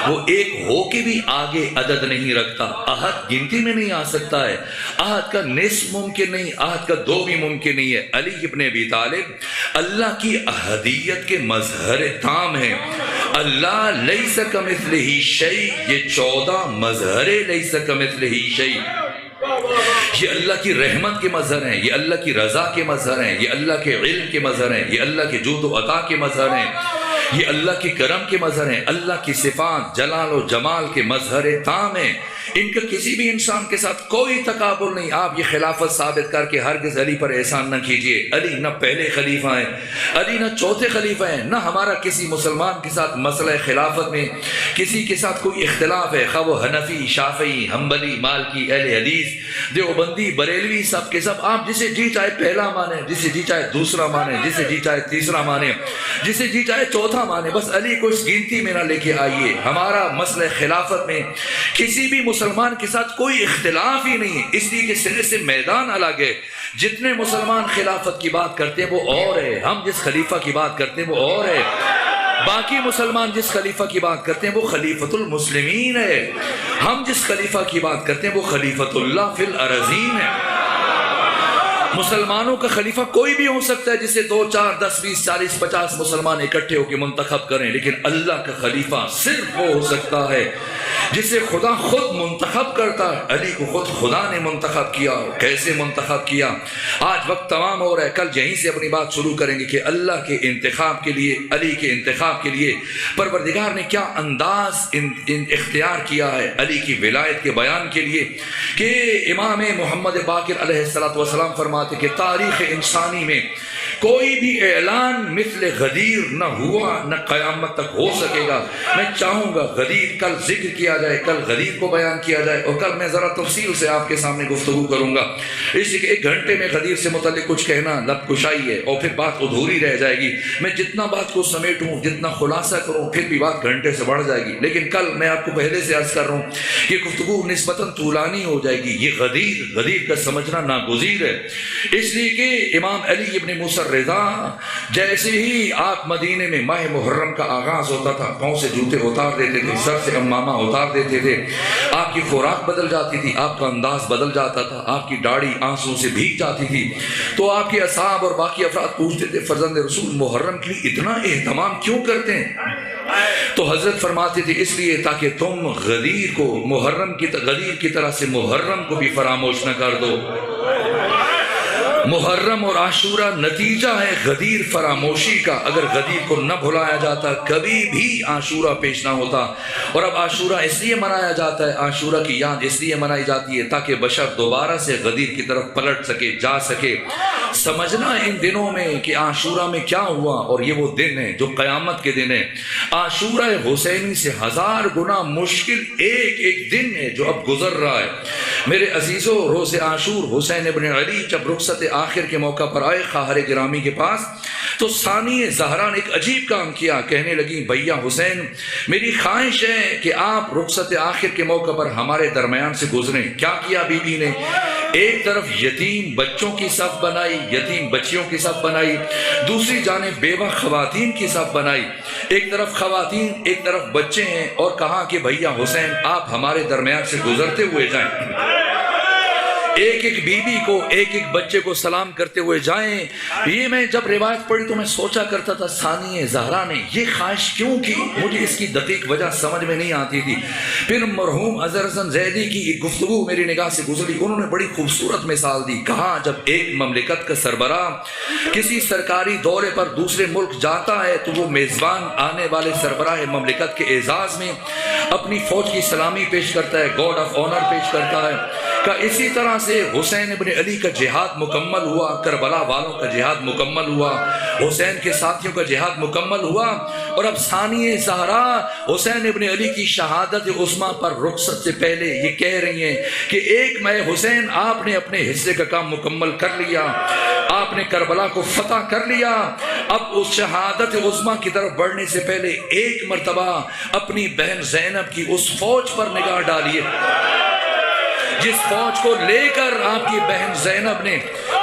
وہ ایک ہو کے بھی آگے عدد نہیں رکھتا. احد گنتی میں نہیں آ سکتا ہے. احد کا نصف ممکن نہیں، احد کا 2 بھی ممکن نہیں ہے. علی ابن ابی طالب اللہ کی احدیت کے مظہر تام ہیں۔ اللہ لیس کمثلہ شیء، یہ 14 مظہر لیس کمثلہ شیء یہ اللہ کی رحمت کے مظہر ہیں، یہ اللہ کی رضا کے مظہر ہیں، یہ اللہ کے علم کے مظہر ہیں، یہ اللہ کے جود و عطا کے مظہر ہیں، یہ اللہ کے کرم کے مظہر ہیں، اللہ کی صفات جلال و جمال کے مظہر تام ہیں۔ ان کا کسی بھی انسان کے ساتھ کوئی تقابل نہیں۔ آپ یہ خلافت ثابت کر کے ہرگز علی پر احسان نہ کیجئے۔ علی نہ پہلے خلیفہ ہیں، علی نہ چوتھے خلیفہ ہیں، نہ ہمارا کسی مسلمان کے ساتھ مسئلہ خلافت میں کسی کے ساتھ کوئی اختلاف ہے، خواہ وہ حنفی، شافعی، حنبلی، مالکی، اہل حدیث، دیوبندی، بریلوی، سب کے سب آپ جسے جی چاہے پہلا مانے، جسے جی چاہے دوسرا مانے، جسے جی چاہے تیسرا مانے، جسے جی چاہے چوتھا مانے، بس علی کو اس گنتی میں نہ لے کے آئیے۔ ہمارا مسئلہ خلافت میں کسی بھی مسلمان کے ساتھ کوئی اختلاف ہی نہیں ہے، اس لیے کہ سرے سے میدان الگ ہے۔ جتنے مسلمان خلافت کی بات کرتے ہیں وہ اور ہے، ہم جس خلیفہ کی بات کرتے ہیں وہ اور ہے، باقی مسلمان جس خلیفہ کی بات کرتے ہیں وہ خلیفۃ المسلمین ہے، ہم جس خلیفہ کی بات کرتے ہیں وہ خلیفۃ اللہ فی الارضین ہے۔ مسلمانوں کا خلیفہ کوئی بھی ہو سکتا ہے، جسے 2 4 10 20 40 50 مسلمان اکٹھے ہو کے منتخب کریں، لیکن اللہ کا خلیفہ صرف وہ ہو سکتا ہے جسے خدا خود منتخب کرتا ہے۔ علی کو خود خدا نے منتخب کیا۔ کیسے منتخب کیا؟ آج وقت تمام ہو رہا ہے، کل یہیں سے اپنی بات شروع کریں گے کہ اللہ کے انتخاب کے لیے، علی کے انتخاب کے لیے پروردگار نے کیا انداز اختیار کیا ہے علی کی ولایت کے بیان کے لیے، کہ امام محمد باقر علیہ السلام فرماتے کہ تاریخ انسانی میں کوئی بھی اعلان مثل غدیر نہ ہوا، نہ قیامت تک ہو سکے گا۔ میں چاہوں گا غدیر کل ذکر کیا جائے، کل غدیر کو بیان کیا جائے، اور کل میں ذرا تفصیل سے آپ کے سامنے گفتگو کروں گا، اس لیے کہ 1 گھنٹے میں غدیر سے متعلق کچھ کہنا لب کشائی ہے اور پھر بات ادھوری رہ جائے گی۔ میں جتنا بات کو سمیٹوں، جتنا خلاصہ کروں، پھر بھی بات گھنٹے سے بڑھ جائے گی، لیکن کل میں آپ کو پہلے سے عرض کر رہا ہوں کہ گفتگو نسبتاً طولانی ہو جائے گی۔ یہ غدیر کا سمجھنا ناگزیر ہے، اس لیے کہ امام علی ابن موسیٰ رضا جیسے ہی آپ مدینے میں ماہ محرم کا آغاز ہوتا تھا، پاؤں سے جوتے اتار دیتے تھے، سر سے امامہ اتار دیتے تھے، آپ کی خوراک بدل جاتی تھی، آپ کا انداز بدل جاتا تھا، آپ کی داڑھی آنسوں سے بھیگ جاتی تھی، تو آپ کے اصحاب اور باقی افراد پوچھتے تھے فرزند رسول محرم کے لیے اتنا اہتمام کیوں کرتے ہیں؟ تو حضرت فرماتے تھے اس لیے تاکہ تم غدیر کو غدیر کی طرح سے محرم کو بھی فراموش نہ کر دو۔ محرم اور عاشورہ نتیجہ ہے غدیر فراموشی کا۔ اگر غدیر کو نہ بھلایا جاتا کبھی بھی عاشورہ پیش نہ ہوتا۔ اور اب عاشورہ اس لیے منایا جاتا ہے، عاشورہ کی یاد اس لیے منائی جاتی ہے تاکہ بشر دوبارہ سے غدیر کی طرف پلٹ سکے، جا سکے، سمجھنا ان دنوں میں کہ عاشورہ میں کیا ہوا، اور یہ وہ دن ہے جو قیامت کے دن ہے۔ عاشورہ حسینی سے 1000 گنا مشکل ایک دن ہے جو اب گزر رہا ہے۔ میرے عزیزو، روز عاشور حسین ابن علی جب رخصت آخر کے موقع پر آئے خواہر گرامی کے پاس، تو ثانی زہرا نے ایک عجیب کام کیا، کہنے لگی بھیا حسین میری خواہش ہے کہ آپ رخصت آخر کے موقع پر ہمارے درمیان سے گزریں۔ کیا کیا بی بی نے؟ ایک طرف یتیم بچوں کی صف بنائی، یتیم بچیوں کی صف بنائی، دوسری جانب بیوہ خواتین کی صف بنائی، ایک طرف خواتین ایک طرف بچے ہیں، اور کہا کہ بھیا حسین آپ ہمارے درمیان سے گزرتے ہوئے جائیں، ایک ایک بیوی کو ایک ایک بچے کو سلام کرتے ہوئے جائیں۔ یہ میں جب روایت پڑھی تو میں سوچا کرتا تھا ثانی زہرا نے یہ خواہش کیوں کی؟ مجھے اس کی دقیق وجہ سمجھ میں نہیں آتی تھی۔ پھر مرحوم اظہر حسن زیدی کی ایک گفتگو میری نگاہ سے گزری، انہوں نے بڑی خوبصورت مثال دی۔ کہا جب ایک مملکت کا سربراہ کسی سرکاری دورے پر دوسرے ملک جاتا ہے تو وہ میزبان آنے والے سربراہ مملکت کے اعزاز میں اپنی فوج کی سلامی پیش کرتا ہے، گارڈ آف آنر پیش کرتا ہے۔ کہ اسی طرح سے حسین ابن علی کا جہاد مکمل ہوا، کربلا والوں کا جہاد مکمل ہوا، حسین کے ساتھیوں کا جہاد مکمل ہوا، اور اب ثانی زہرا حسین ابن علی کی شہادت عظمیٰ پر رخصت سے پہلے یہ کہہ رہی ہیں کہ ایک میں حسین آپ نے اپنے حصے کا کام مکمل کر لیا، آپ نے کربلا کو فتح کر لیا، اب اس شہادت عظمیٰ کی طرف بڑھنے سے پہلے ایک مرتبہ اپنی بہن زینب کی اس فوج پر نگاہ ڈالیے جس فوج کو لے کر آپ کی بہن زینب نے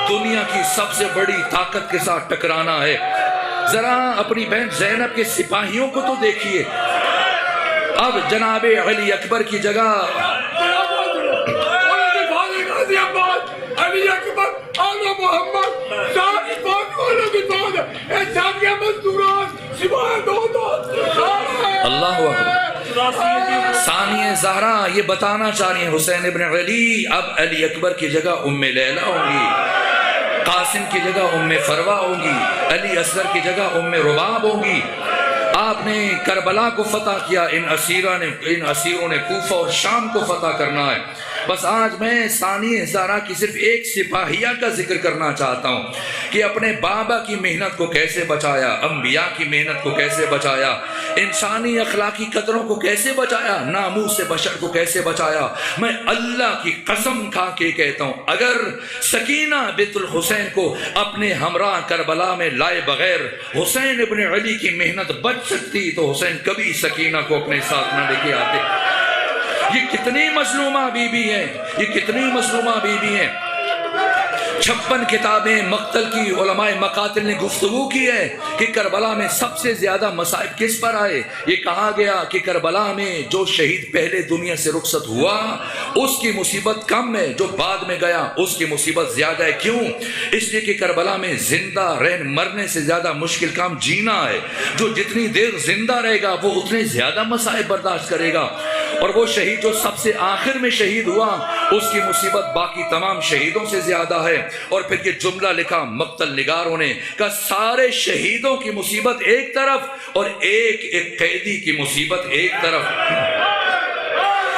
دنیا کی سب سے بڑی طاقت کے ساتھ ٹکرانا ہے۔ ذرا اپنی بہن زینب کے سپاہیوں کو تو دیکھیے، اب جناب علی اکبر کی جگہ علی اکبر ثانیہ زہرا یہ بتانا چاہ رہی ہیں حسین ابن علی اب علی اکبر کی جگہ ام لیلہ ہوں گی، قاسم کی جگہ ام فروہ ہوں گی، علی اصغر کی جگہ ام رباب ہوں گی۔ آپ نے کربلا کو فتح کیا، ان اسیروں نے کوفہ اور شام کو فتح کرنا ہے۔ بس آج میں ثانیہ زہرا کی صرف ایک سپاہیہ کا ذکر کرنا چاہتا ہوں کہ اپنے بابا کی محنت کو کیسے بچایا، انبیاء کی محنت کو کیسے بچایا، انسانی اخلاقی قدروں کو کیسے بچایا، ناموس بشر کو کیسے بچایا۔ میں اللہ کی قسم کھا کے کہتا ہوں اگر سکینہ بنت الحسین کو اپنے ہمراہ کربلا میں لائے بغیر حسین ابن علی کی محنت بچ سکتی تو حسین کبھی سکینہ کو اپنے ساتھ نہ لے کے آتے۔ یہ کتنی مظلومہ بی بی ہیں، یہ کتنی مظلومہ بی بی ہیں۔ 56 کتابیں مقتل کی علماء مقاتل نے گفتگو کی ہے کہ کربلا میں سب سے زیادہ مصائب کس پر آئے۔ یہ کہا گیا کہ کربلا میں جو شہید پہلے دنیا سے رخصت ہوا اس کی مصیبت کم ہے، جو بعد میں گیا اس کی مصیبت زیادہ ہے۔ کیوں؟ اس لیے کہ کربلا میں زندہ رہن مرنے سے زیادہ مشکل کام جینا ہے۔ جو جتنی دیر زندہ رہے گا وہ اتنے زیادہ مصائب برداشت کرے گا، اور وہ شہید جو سب سے آخر میں شہید ہوا اس کی مصیبت باقی تمام شہیدوں سے زیادہ ہے۔ اور پھر یہ جملہ لکھا مقتل نگاروں نے کہ سارے شہیدوں کی مصیبت ایک طرف اور ایک ایک قیدی کی مصیبت ایک طرف۔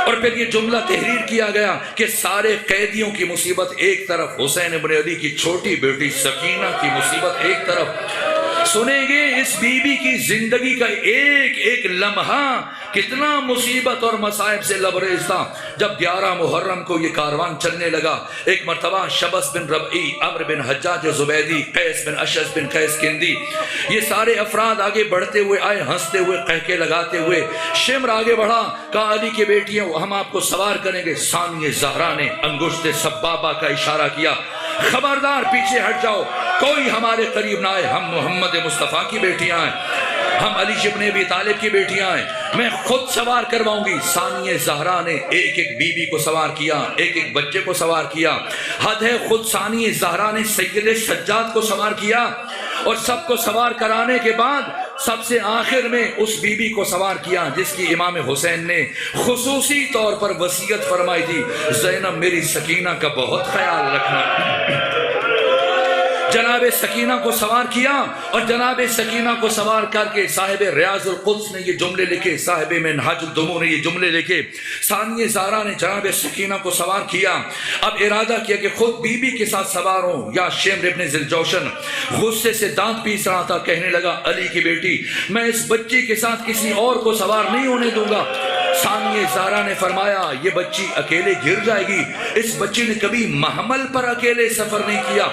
اور پھر یہ جملہ تحریر کیا گیا کہ سارے قیدیوں کی مصیبت ایک طرف، حسین ابن علی کی چھوٹی بیٹی سکینہ کی مصیبت ایک طرف۔ سنیں گے اس بی بی کی زندگی کا ایک ایک لمحہ کتنا مصیبت اور مصائب سے لبریز تھا۔ جب 11 محرم کو یہ کاروان چلنے لگا، ایک مرتبہ شبس بن ربعی، عمرو بن حجاج زبیدی، قیس بن اشعث بن قیس کندی، یہ سارے افراد آگے بڑھتے ہوئے آئے، ہنستے ہوئے، قہقہے لگاتے ہوئے۔ شمر آگے بڑھا، کہا علی کی بیٹیاں ہم آپ کو سوار کریں گے۔ ثانیہ زہرا نے انگشت سبابہ کا اشارہ کیا، خبردار پیچھے ہٹ جاؤ، کوئی ہمارے قریب نہ آئے، ہم محمد مصطفیٰ کی بیٹیاں ہیں، ہم علی ابن ابی طالب کی بیٹیاں ہیں، میں خود سوار کرواؤں گی۔ ثانیہ زہرا نے ایک ایک بی بی کو سوار کیا، ایک ایک بچے کو سوار کیا، حد ہے خود ثانیہ زہرا نے سید سجاد کو سوار کیا، اور سب کو سوار کرانے کے بعد سب سے آخر میں اس بی بی کو سوار کیا جس کی امام حسین نے خصوصی طور پر وصیت فرمائی تھی، زینب میری سکینہ کا بہت خیال رکھنا۔ جناب سکینہ کو سوار کیا، اور جناب سکینہ کو سوار کر کے صاحب ریاض القدس نے یہ جملے لکھے، صاحب منہاج الدموع نے یہ جملے لکھے۔ ثانیہ زہرا نے جناب سکینہ کو سوار کیا، اب ارادہ کیا کہ خود بی بی کے ساتھ سوار ہوں۔ یا شمر ابن ذوالجوشن غصے سے دانت پیس رہا تھا، کہنے لگا علی کی بیٹی میں اس بچی کے ساتھ کسی اور کو سوار نہیں ہونے دوں گا۔ ثانیہ زہرا نے فرمایا یہ بچی اکیلے گر جائے گی، اس بچی نے کبھی محمل پر اکیلے سفر نہیں کیا،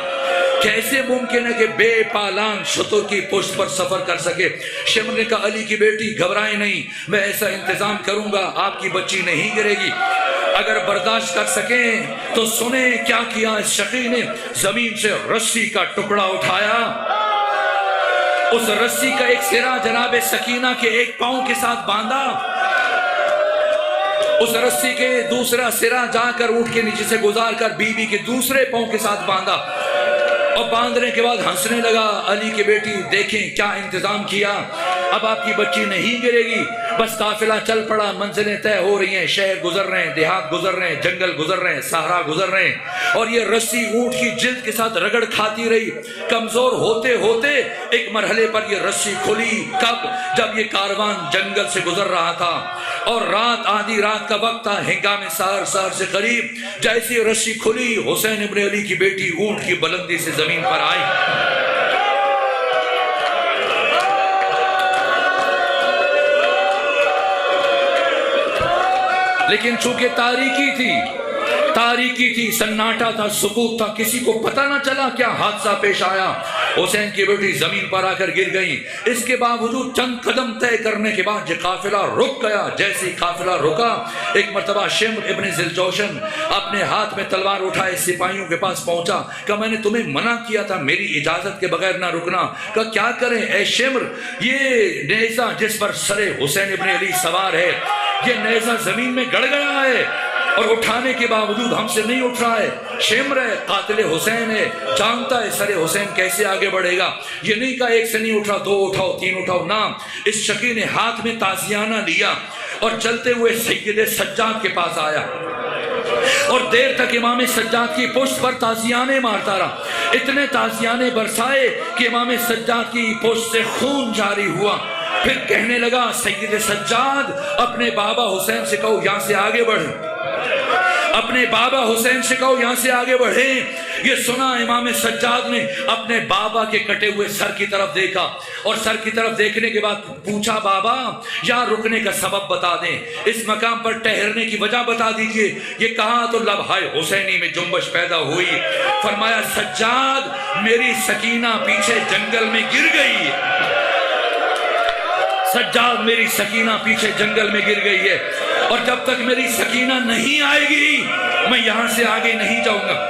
کیسے ممکن ہے کہ بے پالان شتر کی پشت پر سفر کر سکے؟ شمر نے کہا علی کی بیٹی گھبرائیں نہیں، میں ایسا انتظام کروں گا آپ کی بچی نہیں گرے گی۔ اگر برداشت کر سکیں تو سنیں کیا کیا اس شقی نے۔ زمین سے رسی کا ٹکڑا اٹھایا، اس رسی کا ایک سرا جناب سکینہ کے ایک پاؤں کے ساتھ باندھا، اس رسی کے دوسرا سرا جا کر اونٹ کے نیچے سے گزار کر بی بی کے دوسرے پاؤں کے ساتھ باندھا، اور باندھنے کے بعد ہنسنے لگا، علی کی بیٹی دیکھیں کیا انتظام کیا، اب آپ کی بچی نہیں گرے گی۔ بس قافلہ چل پڑا، منزلیں طے ہو رہی ہیں، شہر گزر رہے ہیں، دیہات گزر رہے ہیں، جنگل گزر رہے ہیں، صحرا گزر رہے ہیں، اور یہ رسی اونٹ کی جلد کے ساتھ رگڑ کھاتی رہی۔ کمزور ہوتے ہوتے ایک مرحلے پر یہ رسی کھلی، کب؟ جب یہ کاروان جنگل سے گزر رہا تھا اور رات آدھی رات کا وقت تھا، ہنگام سحر سے قریب جیسی رسی کھلی، حسین ابن علی کی بیٹی اونٹ کی بلندی سے زمین پر آئی۔ لیکن چونکہ تاریکی تھی، سناٹا تھا، سکوت تھا، کسی کو پتہ نہ چلا کیا حادثہ پیش آیا۔ حسین کی بیٹی زمین پر آ کر گر گئی۔ اس کے باوجود چند قدم طے کرنے کے بعد یہ قافلہ رک گیا۔ جیسے ہی قافلہ رکا، ایک مرتبہ شمر ابن ذوالجوشن اپنے ہاتھ میں تلوار اٹھائے سپاہیوں کے پاس پہنچا، کہا میں نے تمہیں منع کیا تھا میری اجازت کے بغیر نہ رکنا۔ کہا کیا کریں اے شمر، یہ نیزہ جس پر سر حسین ابن علی سوار ہے، یہ نیزہ زمین میں گڑ گیا ہے اور اٹھانے کے باوجود ہم سے نہیں اٹھ رہا ہے۔ شمر ہے، قاتل حسین ہے، جانتا ہے سر حسین کیسے آگے بڑھے گا۔ یہ نہیں کہا ایک سے نہیں اٹھ رہا، 2 اٹھاؤ 3 اٹھاؤ، نہ، اس شقی نے ہاتھ میں تازیانہ لیا اور چلتے ہوئے سید سجاد کے پاس آیا اور دیر تک امام سجاد کی پشت پر تازیانے مارتا رہا. اتنے تازیانے برسائے کہ امام سجاد کی پشت سے خون جاری ہوا. پھر کہنے لگا سید سجاد اپنے بابا حسین سے کہو یہاں سے آگے بڑھیں, اپنے بابا حسین سے کہو یہاں سے آگے بڑھیں. یہ سنا امام سجاد نے اپنے بابا کے کٹے ہوئے سر کی طرف دیکھا اور سر کی طرف دیکھنے کے بعد پوچھا بابا یہاں رکنے کا سبب بتا دیں, اس مقام پر ٹھہرنے کی وجہ بتا دیجئے. یہ کہا تو لبہائے حسینی میں جنبش پیدا ہوئی. فرمایا سجاد میری سکینہ پیچھے جنگل میں گر گئی, سجاد میری سکینہ پیچھے جنگل میں گر گئی ہے, اور جب تک میری سکینہ نہیں آئے گی میں یہاں سے آگے نہیں جاؤں گا.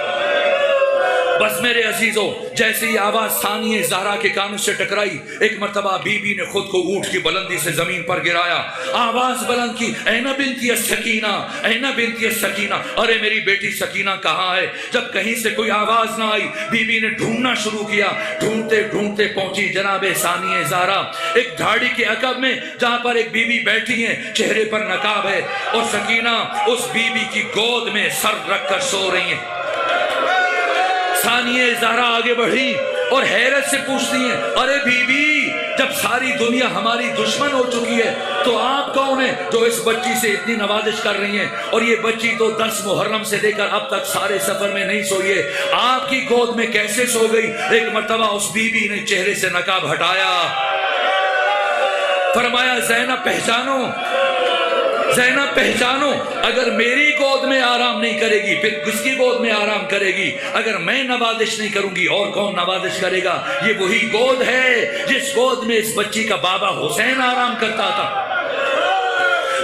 بس میرے عزیزوں جیسے ہی آواز ثانیہ زہرا کے کانوں سے ٹکرائی, ایک مرتبہ بی بی نے خود کو اونٹ کی بلندی سے زمین پر گرایا, آواز بلند کی این بنتی السکینہ, این بنتی السکینہ, ارے میری بیٹی سکینہ کہاں ہے. جب کہیں سے کوئی آواز نہ آئی بی بی نے ڈھونڈنا شروع کیا. ڈھونڈتے ڈھونڈتے پہنچی جناب ثانیہ زہرا ایک جھاڑی کے عقب میں جہاں پر ایک بی بی بیٹھی ہیں, چہرے پر نقاب ہے, اور سکینہ اس بی بی کی گود میں سر رکھ کر سو رہی ہیں. ثانیہ زہرا آگے بڑھی اور حیرت سے پوچھتی ہیں ارے بی بی جب ساری دنیا ہماری دشمن ہو چکی ہے تو آپ کون ہیں جو اس بچی سے اتنی نوازش کر رہی ہیں, اور یہ بچی تو 10 محرم سے لے کر اب تک سارے سفر میں نہیں سوئی ہے, آپ کی گود میں کیسے سو گئی. ایک مرتبہ اس بی بی نے چہرے سے نقاب ہٹایا, فرمایا زینب پہچانو, زینب پہچانو, اگر میری گود میں آرام نہیں کرے گی پھر کس کی گود میں آرام کرے گی. اگر میں نوازش نہیں کروں گی اور کون نوازش کرے گا. یہ وہی گود ہے جس گود میں اس بچی کا بابا حسین آرام کرتا تھا.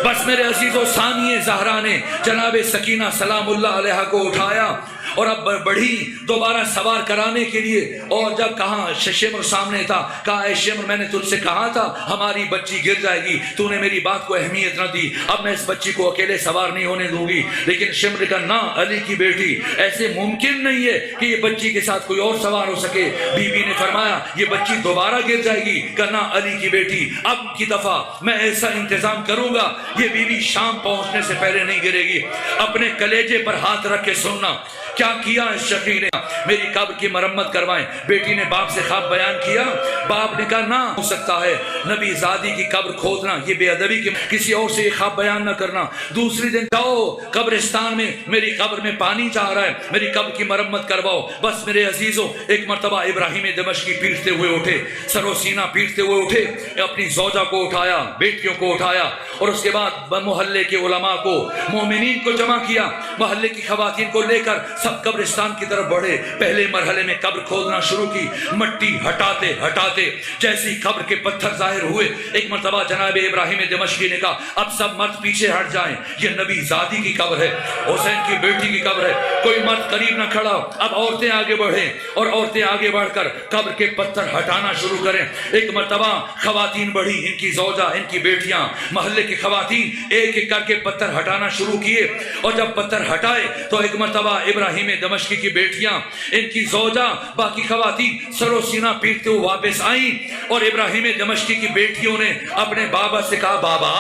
بس میرے عزیزو ثانیہ زہرا نے جناب سکینہ سلام اللہ علیہ کو اٹھایا اور اب بڑھی دوبارہ سوار کرانے کے لیے, اور جب کہا شمر سامنے تھا, کہا اے شمر میں نے تجھ سے کہا تھا ہماری بچی گر جائے گی, تو نے میری بات کو اہمیت نہ دی, اب میں اس بچی کو اکیلے سوار نہیں ہونے دوں گی. لیکن شمر کا نہ علی کی بیٹی, ایسے ممکن نہیں ہے کہ یہ بچی کے ساتھ کوئی اور سوار ہو سکے. بی بی نے فرمایا یہ بچی دوبارہ گر جائے گی, کہا علی کی بیٹی اب کی دفعہ میں ایسا انتظام کروں گا یہ بی بی شام پہنچنے سے پہلے نہیں گرے گی. اپنے کلیجے پر ہاتھ رکھ کے سننا کیا کیا اس شقی نے, میری قبر کی مرمت کروائیں. بیٹی نے باپ سے خواب بیان کیا, باپ نے کہا نہ ہو سکتا ہے نبی زادی کی قبر کھودنا یہ بے ادبی کی, کسی اور سے یہ خواب بیان نہ کرنا. دوسری دن جاؤ قبرستان میں میری قبر میں پانی چاہ رہا ہے, میری قبر کی مرمت کرواؤ. بس میرے عزیزوں ایک مرتبہ ابراہیم دمشقی پیٹتے ہوئے اٹھے, سر و سینہ پیٹتے ہوئے اٹھے, اپنی زوجہ کو اٹھایا, بیٹیوں کو اٹھایا, اور اس کے بعد محلے کے علماء کو مومنین کو جمع کیا, محلے کی خواتین کو لے کر سب قبرستان کی طرف بڑھے. پہلے مرحلے میں قبر کھودنا شروع کی, مٹی ہٹاتے ہٹاتے جیسی قبر کے پتھر ظاہر ہوئے, ایک مرتبہ جناب ابراہیم دمشقی نے کہا اب سب مرد پیچھے ہٹ جائیں, یہ نبی زادی کی قبر ہے, حسین کی بیٹی کی قبر ہے, کوئی مرد قریب نہ کھڑا. اب عورتیں آگے بڑھیں اور عورتیں آگے بڑھ کر قبر کے پتھر ہٹانا شروع کریں. ایک مرتبہ خواتین بڑھی, ان کی زوجہ, ان کی بیٹیاں, محلے کی خواتین ایک ایک کر کے پتھر ہٹانا شروع کیے, اور جب پتھر ہٹائے تو ایک مرتبہ ابراہیم دمشقی کی بیٹیاں, ان کی زوجہ, باقی خواتین سر و سینہ پیٹتے ہوئے واپس آئیں, اور ابراہیم دمشقی کی بیٹیوں نے اپنے بابا سے کہا بابا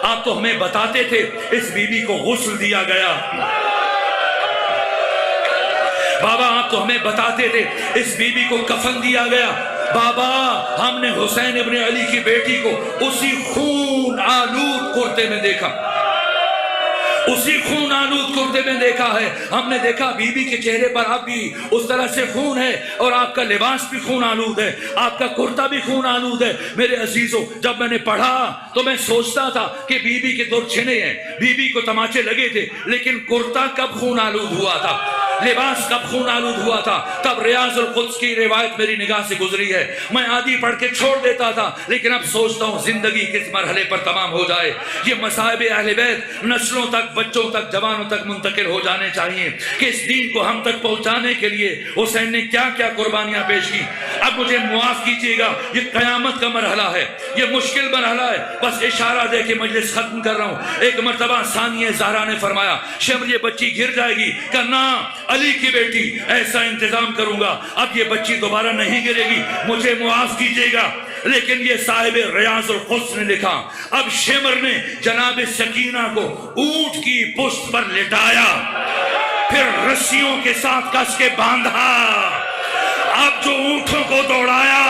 آپ تو ہمیں بتاتے تھے اس بی بی کو غسل دیا گیا, بابا آپ تو ہمیں بتاتے تھے اس بی بی کو کفن دیا گیا, بابا ہم نے حسین ابن علی کی بیٹی کو اسی خون آلود کرتے میں دیکھا, اسی خون آلود کرتے میں دیکھا ہے. ہم نے دیکھا بی بی کے چہرے پر اب بھی اس طرح سے خون ہے, اور آپ کا لباس بھی خون آلود ہے, آپ کا کرتا بھی خون آلود ہے. میرے عزیزوں جب میں نے پڑھا تو میں سوچتا تھا کہ بی بی کے دور چھنے ہیں, بی بی کو تماچے لگے تھے, لیکن کرتا کب خون آلود ہوا تھا, لباس کب خون آلود ہوا تھا. تب ریاض القدس کی روایت میری نگاہ سے گزری ہے, میں آدھی پڑھ کے چھوڑ دیتا تھا, لیکن اب سوچتا ہوں زندگی کس مرحلے پر تمام ہو جائے. یہ مصائب اہل بیت نسلوں تک, بچوں تک, جوانوں تک منتقل ہو جانے چاہیے کہ اس دین کو ہم تک پہنچانے کے لیے حسین نے کیا کیا قربانیاں پیش کی. اب مجھے معاف کیجیے گا, یہ قیامت کا مرحلہ ہے, یہ مشکل مرحلہ ہے, بس اشارہ دے کے مجلس ختم کر رہا ہوں. ایک مرتبہ ثانیہ زہرا نے فرمایا شمر یہ بچی گر جائے گی, کہنا علی کی بیٹی ایسا انتظام کروں گا اب یہ بچی دوبارہ نہیں گرے گی, مجھے معاف کیجیے گا. لیکن یہ صاحب ریاض القدس نے لکھا اب شمر نے جناب سکینہ کو اونٹ کی پشت پر لٹایا، پھر رسیوں کے ساتھ کس کے باندھا، اب جو اونٹوں کو دوڑایا